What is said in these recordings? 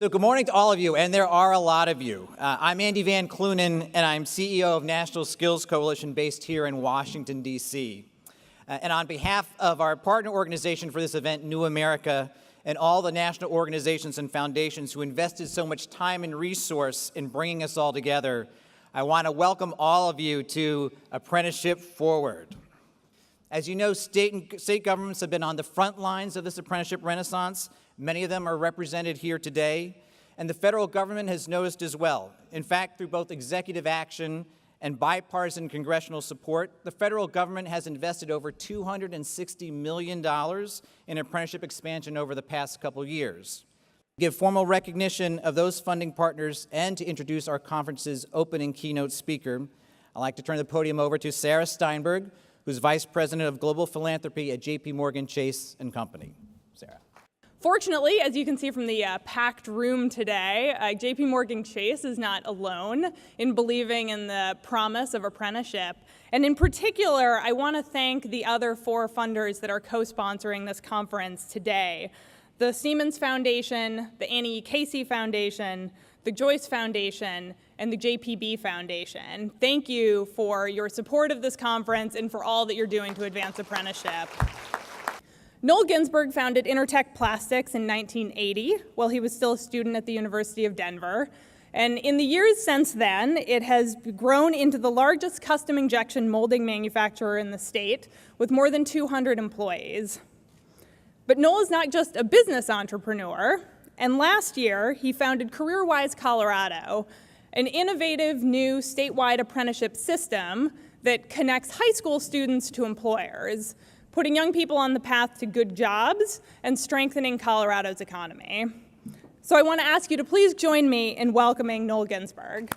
So good morning to all of you, and there are a lot of you. I'm Andy Van KLEUNEN, and I'm CEO of National Skills Coalition based here in Washington, D.C. And on behalf of our partner organization for this event, New America, and all the national organizations and foundations who invested so much time and resource in bringing us all together, I want to welcome all of you to Apprenticeship Forward. As you know, state governments have been on the front lines of this apprenticeship renaissance. Many of them are represented here today, and the federal government has noticed as well. In fact, through both executive action and bipartisan congressional support, the federal government has invested over $260 million in apprenticeship expansion over the past couple years. To give formal recognition of those funding partners and to introduce our conference's opening keynote speaker, I'd like to turn the podium over to Sarah Steinberg, who's Vice President of Global Philanthropy at JP Chase & Company. Sarah. Fortunately, as you can see from the packed room today, JP Chase is not alone in believing in the promise of apprenticeship. And in particular, I want to thank the other 4 funders that are co-sponsoring this conference today. The Siemens Foundation, the Annie E. Casey Foundation, the Joyce Foundation, and the JPB Foundation. Thank you for your support of this conference and for all that you're doing to advance apprenticeship. Noel Ginsburg founded INTERTECH Plastics in 1980 while he was still a student at the University of Denver. And in the years since then, it has grown into the largest custom injection molding manufacturer in the state with more than 200 employees. But Noel is not just a business entrepreneur. And last year, he founded CAREERWISE Colorado, an innovative new statewide apprenticeship system that connects high school students to employers, putting young people on the path to good jobs and strengthening Colorado's economy. So I want to ask you to please join me in welcoming Noel Ginsburg.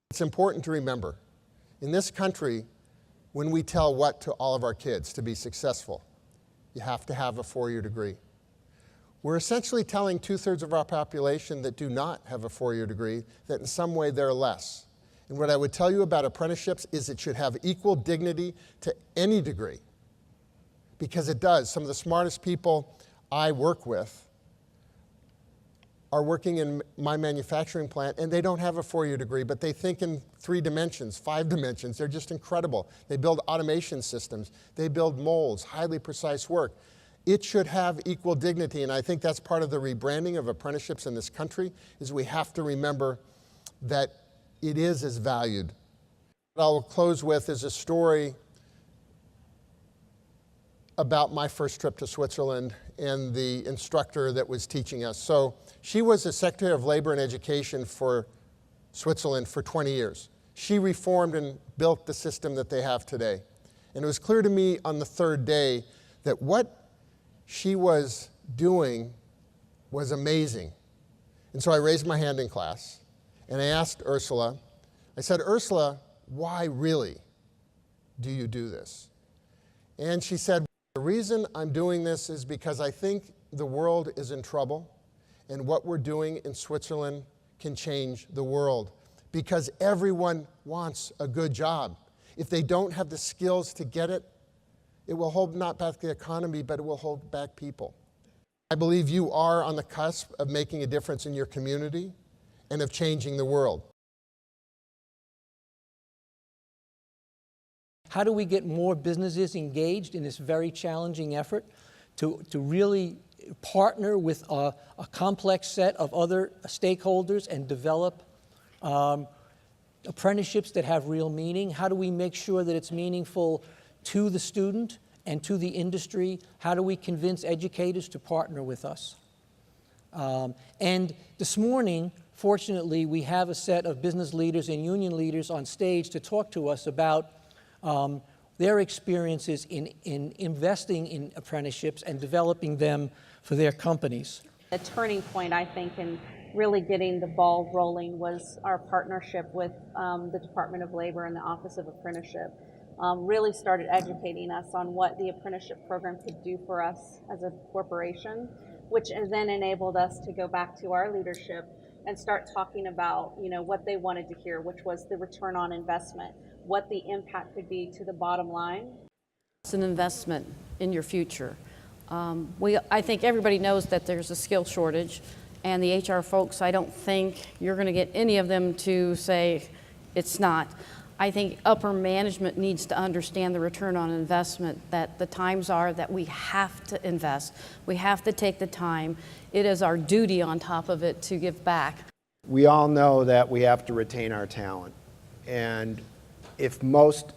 It's important to remember, in this country, when we tell what to all of our kids to be successful, you have to have a 4-year degree. We're essentially telling 2/3 of our population that do not have a 4-year degree that in some way they're less. And what I would tell you about apprenticeships is it should have equal dignity to any degree, because it does. Some of the smartest people I work with are working in my manufacturing plant, and they don't have a 4-year degree, but they think in 3 dimensions, 5 dimensions. They're just incredible. They build automation systems. They build molds, highly precise work. It should have equal dignity, and I think that's part of the rebranding of apprenticeships in this country, is we have to remember that it is as valued. What I'll close with is a story about my first trip to Switzerland and the instructor that was teaching us. So she was the Secretary of Labor and Education for Switzerland for 20 years. She reformed and built the system that they have today. And it was clear to me on the 3rd day that what she was doing was amazing. And so I raised my hand in class. And I asked Ursula, I said, Ursula, why really do you do this? And she said, the reason I'm doing this is because I think the world is in trouble, and what we're doing in Switzerland can change the world, because everyone wants a good job. If they don't have the skills to get it, it will hold not back the economy, but it will hold back people. I believe you are on the cusp of making a difference in your community and of changing the world. How do we get more businesses engaged in this very challenging effort to really partner with a complex set of other stakeholders and develop apprenticeships that have real meaning? How do we make sure that it's meaningful to the student and to the industry? How do we convince educators to partner with us? And this morning, fortunately, we have a set of business leaders and union leaders on stage to talk to us about their experiences in investing in apprenticeships and developing them for their companies. A turning point, I think, in really getting the ball rolling was our partnership with the Department of Labor and the Office of Apprenticeship. Really started educating us on what the apprenticeship program could do for us as a corporation, which then enabled us to go back to our leadership and start talking about, what they wanted to hear, which was the return on investment, what the impact could be to the bottom line. It's an investment in your future. I think everybody knows that there's a skill shortage, and the HR folks, I don't think you're going to get any of them to say it's not. I think upper management needs to understand the return on investment, that the times are that we have to invest. We have to take the time. It is our duty on top of it to give back. We all know that we have to retain our talent. And if most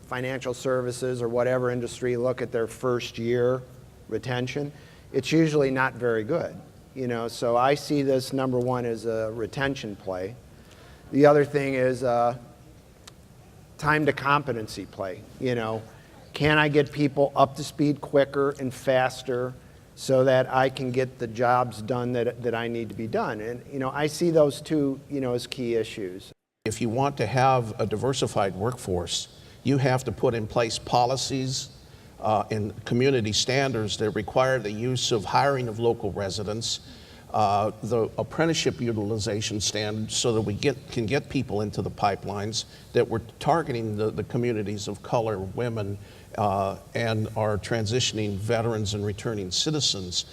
financial services or whatever industry look at their first year retention, it's usually not very good. You know, so I see this, number one, as a retention play. The other thing is time to competency play. You know, can I get people up to speed quicker and faster so that I can get the jobs done that I need to be done? And, you know, I see those two, you know, as key issues. If you want to have a diversified workforce, you have to put in place policies and community standards that require the use of hiring of local residents, the apprenticeship utilization standards, so that we can get people into the pipelines, that we're targeting the communities of color, women, and our transitioning veterans and returning citizens.